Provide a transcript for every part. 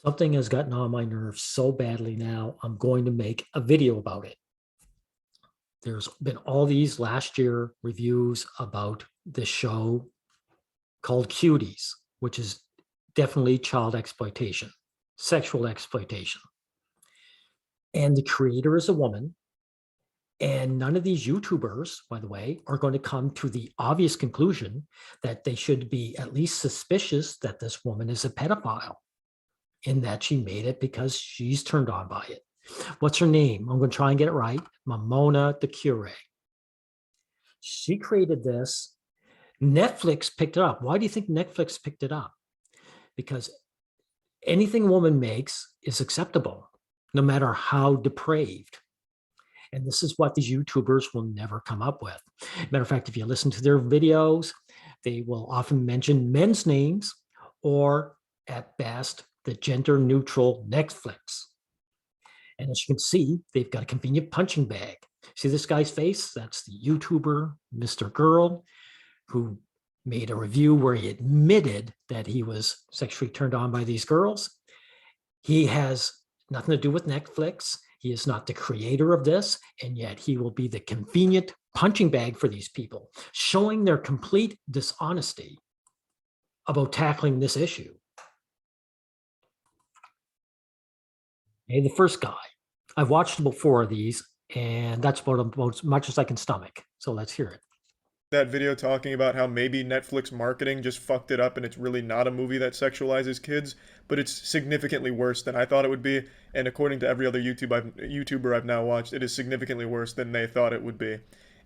Something has gotten on my nerves so badly now, I'm going to make a video about it. There's been all these last year reviews about this show called Cuties, which is definitely child exploitation, sexual exploitation. And the creator is a woman. And none of these YouTubers, by the way, are going to come to the obvious conclusion that they should be at least suspicious that this woman is a pedophile, in that she made it because she's turned on by it. What's her name? I'm going to try and get it right. Maimouna Doucoure. She created this. Netflix picked it up. Why do you think Netflix picked it up? Because anything a woman makes is acceptable, no matter how depraved. And this is what these YouTubers will never come up with. Matter of fact, if you listen to their videos, they will often mention men's names or, at best, the gender neutral Netflix. And as you can see, they've got a convenient punching bag. See this guy's face? That's the YouTuber, Mr. Girl, who made a review where he admitted that he was sexually turned on by these girls. He has nothing to do with Netflix. He is not the creator of this, and yet he will be the convenient punching bag for these people, showing their complete dishonesty about tackling this issue. Okay, the first guy, I've watched about 4 of these, and that's about as much as I can stomach. So let's hear it. That video talking about how maybe Netflix marketing just fucked it up and it's really not a movie that sexualizes kids, but it's significantly worse than I thought it would be. And according to every other YouTuber I've now watched, it is significantly worse than they thought it would be.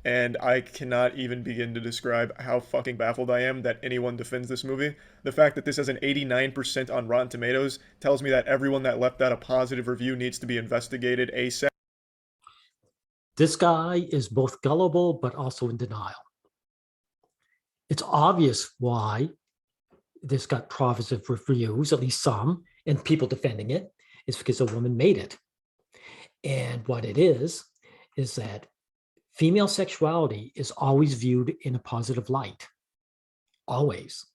And I cannot even begin to describe how fucking baffled I am that anyone defends this movie. The fact that this has an 89% on Rotten Tomatoes tells me that everyone that left that a positive review needs to be investigated ASAP. This guy is both gullible but also in denial. It's obvious why this got positive reviews, at least some, and people defending it, is because a woman made it. And what it is that female sexuality is always viewed in a positive light, always.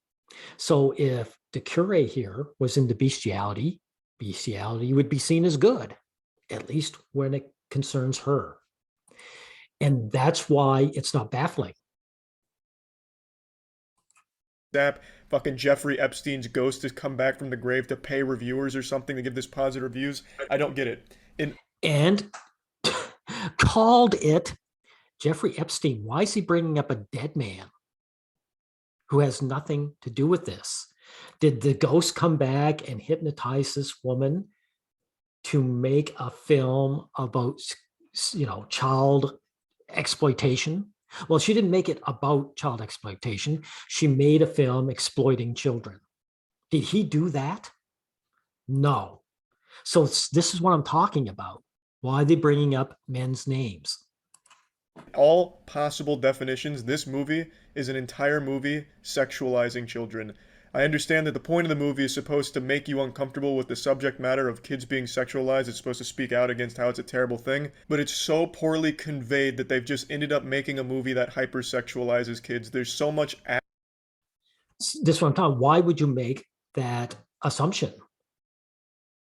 So if the Doucoure here was into bestiality, bestiality would be seen as good, at least when it concerns her. And that's why it's not baffling. Fucking Jeffrey Epstein's ghost has come back from the grave to pay reviewers or something to give this positive reviews. I don't get it. And called it Jeffrey Epstein. Why is he bringing up a dead man who has nothing to do with this? Did the ghost come back and hypnotize this woman to make a film about, child exploitation? Well, she didn't make it about child exploitation. She made a film exploiting children. Did he do that? No. So this is what I'm talking about. Why are they bringing up men's names? All possible definitions, this movie is an entire movie sexualizing children. I understand that the point of the movie is supposed to make you uncomfortable with the subject matter of kids being sexualized. It's supposed to speak out against how it's a terrible thing, but it's so poorly conveyed that they've just ended up making a movie that hypersexualizes kids. There's so much. This is what I'm talking. Why would you make that assumption?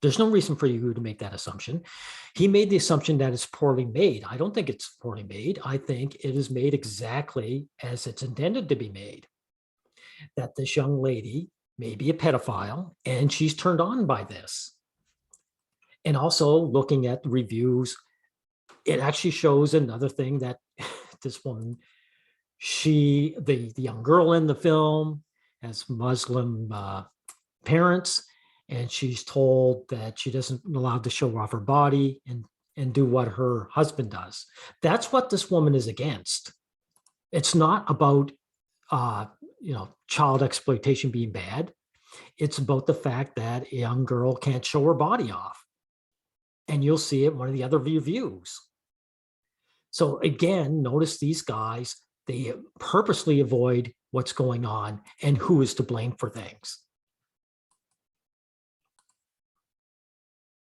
There's no reason for you to make that assumption. He made the assumption that it's poorly made. I don't think it's poorly made. I think it is made exactly as it's intended to be made. That this young lady may be a pedophile and she's turned on by this. And also looking at the reviews, it actually shows another thing that this woman, the young girl in the film has Muslim parents, and she's told that she doesn't allowed to show off her body and do what her husband does. That's what this woman is against. It's not about child exploitation being bad. It's about the fact that a young girl can't show her body off. And you'll see it in one of the other reviews. So again, notice these guys, they purposely avoid what's going on and who is to blame for things.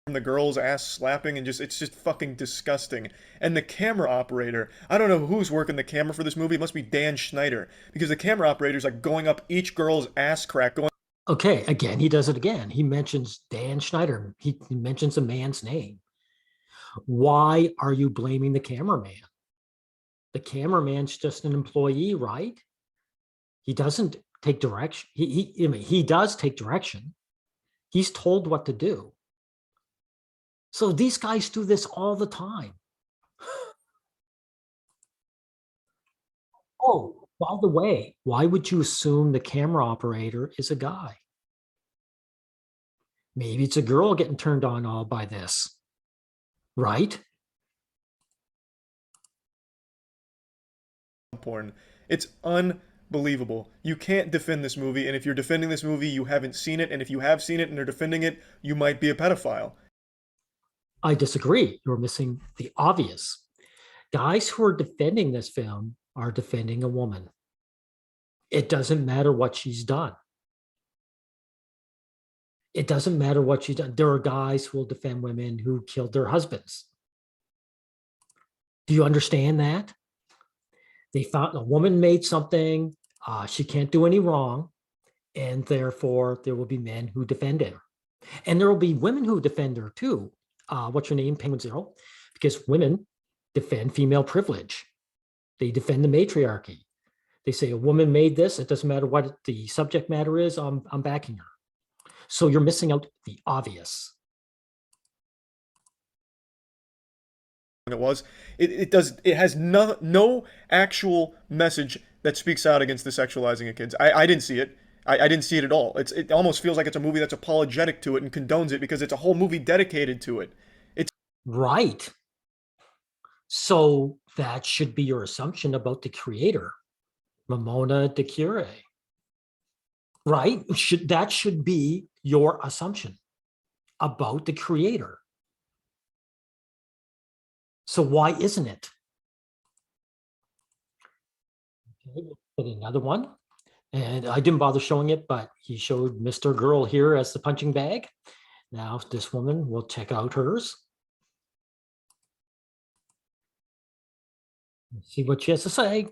The girl's ass slapping and it's just fucking disgusting. And the camera operator, I don't know who's working the camera for this movie. It must be Dan Schneider, because the camera operator's like going up each girl's ass crack, going. Okay, again, he does it again. He mentions Dan Schneider. He mentions a man's name. Why are you blaming the cameraman? The cameraman's just an employee, right? He doesn't take direction. I mean, he does take direction. He's told what to do. So these guys do this all the time. Oh, by the way, why would you assume the camera operator is a guy? Maybe it's a girl getting turned on all by this, right? Porn. It's unbelievable. You can't defend this movie, and if you're defending this movie, you haven't seen it, and if you have seen it and are defending it, you might be a pedophile. I disagree. You're missing the obvious. Guys who are defending this film are defending a woman. It doesn't matter what she's done. It doesn't matter what she's done. There are guys who will defend women who killed their husbands. Do you understand that? They found a woman made something, she can't do any wrong, and therefore there will be men who defend him. And there will be women who defend her too. What's your name? Penguin Zero. Because women defend female privilege. They defend the matriarchy. They say a woman made this. It doesn't matter what the subject matter is. I'm backing her. So you're missing out the obvious. It was. It has no actual message that speaks out against the sexualizing of kids. I didn't see it. I didn't see it at all. It almost feels like it's a movie that's apologetic to it and condones it because it's a whole movie dedicated to it. It's Right. So that should be your assumption about the creator, Maimouna Doucoure. Right? That should be your assumption about the creator. So why isn't it? Okay, another one. And I didn't bother showing it, but he showed Mr. Girl here as the punching bag. Now this woman, will check out hers. Let's see what she has to say.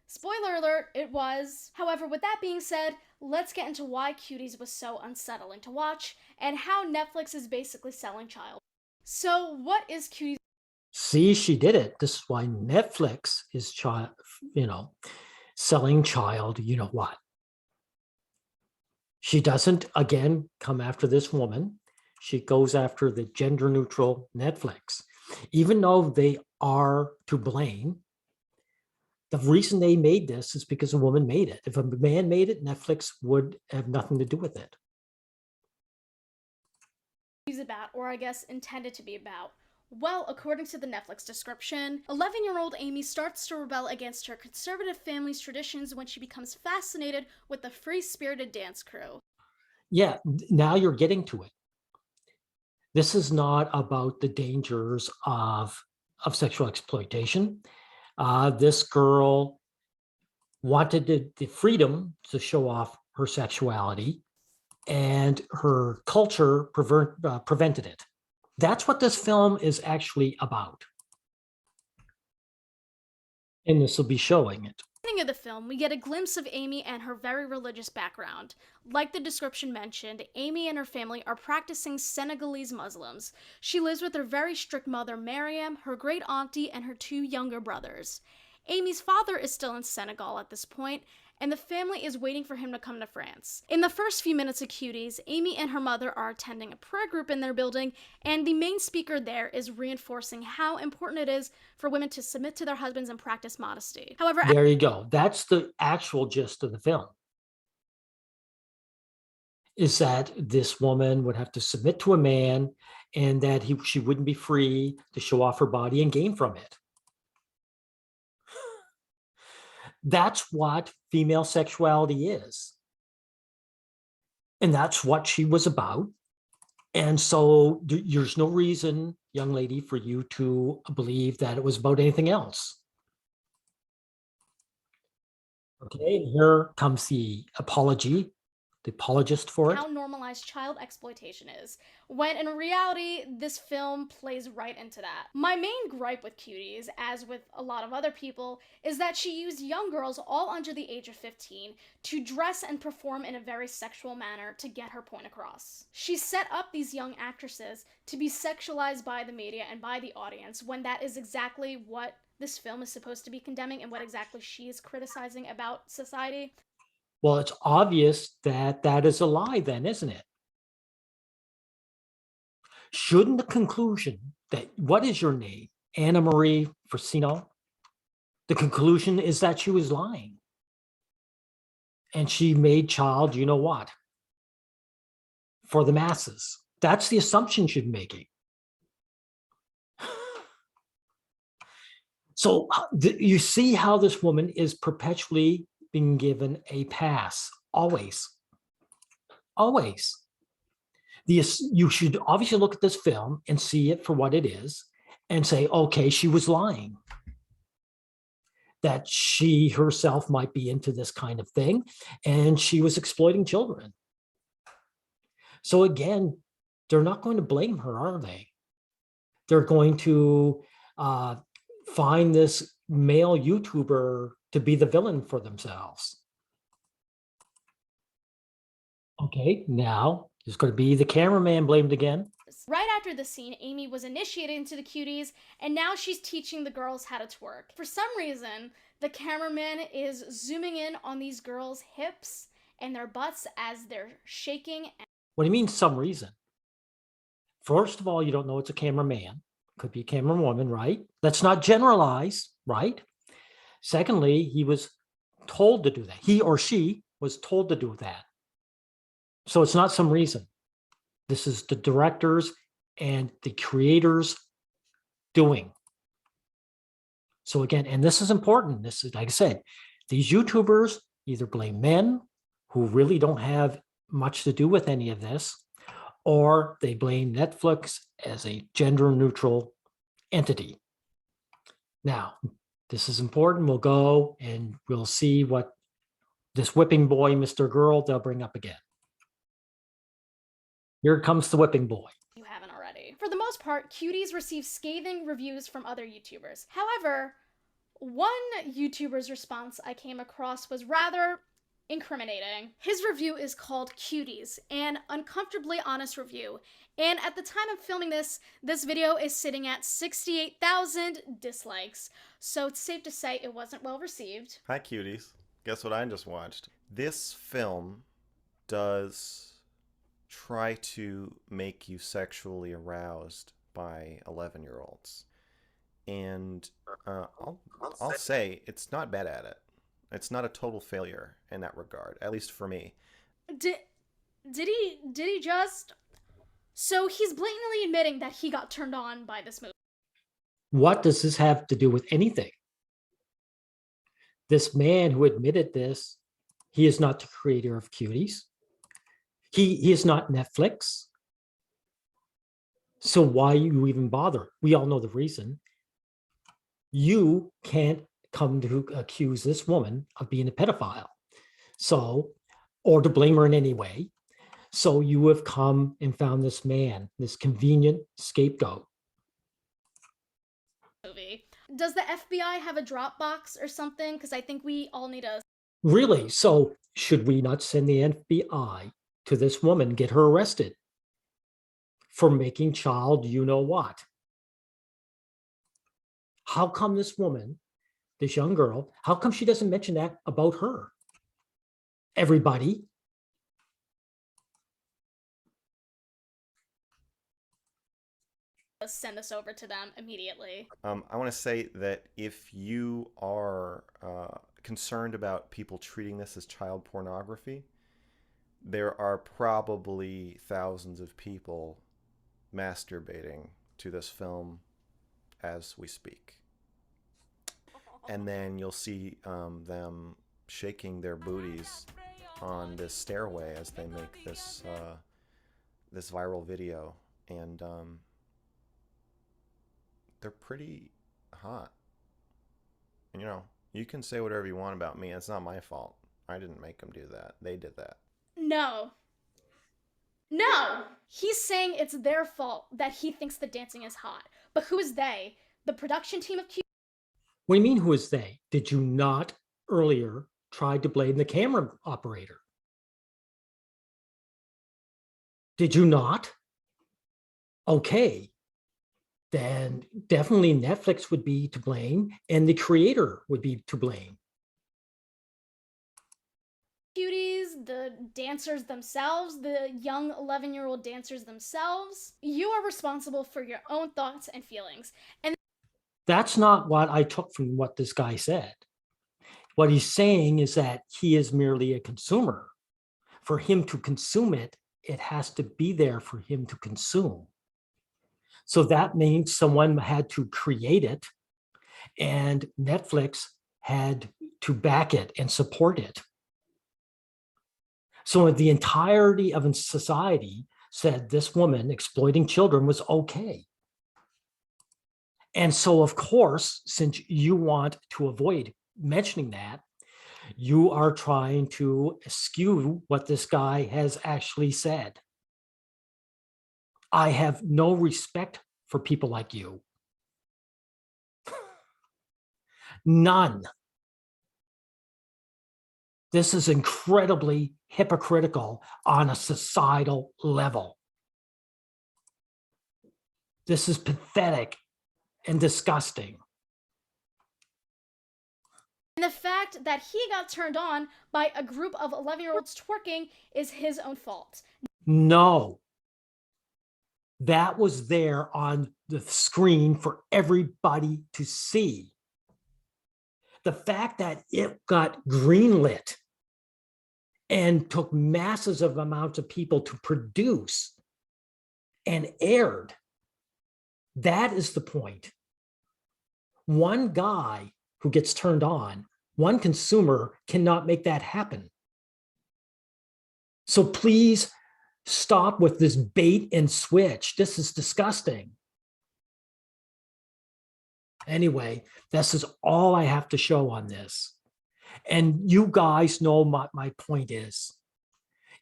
Spoiler alert, it was. However, with that being said, let's get into why Cuties was so unsettling to watch and how Netflix is basically selling child. So, what is Cuties? See, she did it. This is why Netflix is selling child, you know what. She doesn't, again, come after this woman. She goes after the gender neutral Netflix. Even though they are to blame, the reason they made this is because a woman made it. If a man made it, Netflix would have nothing to do with it. About, or I guess intended to be about. Well, according to the Netflix description, 11-year-old Amy starts to rebel against her conservative family's traditions when she becomes fascinated with the free-spirited dance crew. Yeah, now you're getting to it. This is not about the dangers of sexual exploitation. This girl wanted the freedom to show off her sexuality, and her culture prevented it. That's what this film is actually about. And this will be showing it. Beginning of the film, we get a glimpse of Amy and her very religious background. Like the description mentioned, Amy and her family are practicing Senegalese Muslims. She lives with her very strict mother, Mariam, her great auntie, and her two younger brothers. Amy's father is still in Senegal at this point, and the family is waiting for him to come to France. In the first few minutes of Cuties, Amy and her mother are attending a prayer group in their building, and the main speaker there is reinforcing how important it is for women to submit to their husbands and practice modesty. However, there you go. That's the actual gist of the film. Is that this woman would have to submit to a man, and that she wouldn't be free to show off her body and gain from it. That's what female sexuality is. And that's what she was about. And so there's no reason, young lady, for you to believe that it was about anything else. Okay, here comes the apology the apologist for it. How normalized child exploitation is, when in reality, this film plays right into that. My main gripe with Cuties, as with a lot of other people, is that she used young girls all under the age of 15 to dress and perform in a very sexual manner to get her point across. She set up these young actresses to be sexualized by the media and by the audience, when that is exactly what this film is supposed to be condemning and what exactly she is criticizing about society. Well, it's obvious that that is a lie then, isn't it? Shouldn't the conclusion that, what is your name? Anna Marie Frasino? The conclusion is that she was lying. And she made child, you know what, for the masses. That's the assumption she's making. So you see how this woman is perpetually being given a pass, always, always. You should obviously look at this film and see it for what it is and say, okay, she was lying. That she herself might be into this kind of thing and she was exploiting children. So again, they're not going to blame her, are they? They're going to find this male YouTuber to be the villain for themselves. Okay, now there's going to be the cameraman blamed again. Right after the scene, Amy was initiated into the Cuties, and now she's teaching the girls how to twerk. For some reason, the cameraman is zooming in on these girls' hips and their butts as they're shaking. What do you mean, some reason? First of all, you don't know it's a cameraman. Could be a camera woman, right? Let's not generalize, right? Secondly, he was told to do that. He or she was told to do that. So it's not some reason. This is the directors and the creators doing. So again, and this is important. This is, like I said, these YouTubers either blame men who really don't have much to do with any of this, or they blame Netflix as a gender neutral entity. Now, this is important. We'll go and we'll see what this whipping boy, Mr. Girl, they'll bring up again. Here comes the whipping boy. You haven't already. For the most part, Cuties receive scathing reviews from other YouTubers. However, one YouTuber's response I came across was rather incriminating. His review is called Cuties, an uncomfortably honest review. And at the time of filming this video is sitting at 68,000 dislikes. So it's safe to say it wasn't well received. Hi, Cuties. Guess what I just watched? This film does try to make you sexually aroused by 11-year-olds. And I'll say it's not bad at it. It's not a total failure in that regard, at least for me. Did he just... So he's blatantly admitting that he got turned on by this movie. What does this have to do with anything? This man who admitted this, he is not the creator of Cuties. He is not Netflix. So why you even bother? We all know the reason. You can't come to accuse this woman of being a pedophile. So, or to blame her in any way. So you have come and found this man, this convenient scapegoat. Movie. Does the FBI have a Dropbox or something? Because I think we all need a... Really? So should we not send the FBI to this woman, get her arrested for making child you know what? How come this woman, this young girl, how come she doesn't mention that about her? Everybody. Send this over to them immediately. I want to say that if you are concerned about people treating this as child pornography, there are probably thousands of people masturbating to this film as we speak. And then you'll see them shaking their booties on this stairway as they make this this viral video, and they're pretty hot. And you know, you can say whatever you want about me. It's not my fault. I didn't make them do that. They did that. No. No! He's saying it's their fault that he thinks the dancing is hot. But who is they? The production team of Cuties? What do you mean, who is they? Did you not earlier try to blame the camera operator? Did you not? Okay, then definitely Netflix would be to blame and the creator would be to blame. Cuties, the dancers themselves, the young 11-year-old dancers themselves. You are responsible for your own thoughts and feelings. And that's not what I took from what this guy said. What he's saying is that he is merely a consumer. For him to consume it, it has to be there for him to consume. So that means someone had to create it and Netflix had to back it and support it. So the entirety of society said this woman exploiting children was okay. And so, of course, since you want to avoid mentioning that, you are trying to eschew what this guy has actually said. I have no respect for people like you. None. This is incredibly hypocritical on a societal level. This is pathetic and disgusting. And the fact that he got turned on by a group of 11-year-olds twerking is his own fault. No. That was there on the screen for everybody to see. The fact that it got greenlit and took masses of amounts of people to produce and aired, that is the point. One guy who gets turned on, one consumer cannot make that happen. So please stop with this bait and switch. This is disgusting. Anyway, this is all I have to show on this. And you guys know what my point is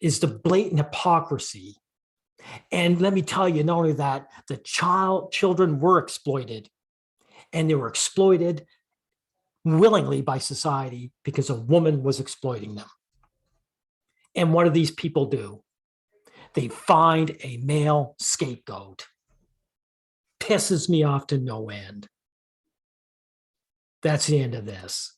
the blatant hypocrisy. And let me tell you, not only that, the children were exploited, and they were exploited willingly by society because a woman was exploiting them. And what do these people do? They find a male scapegoat. Pisses me off to no end. That's the end of this.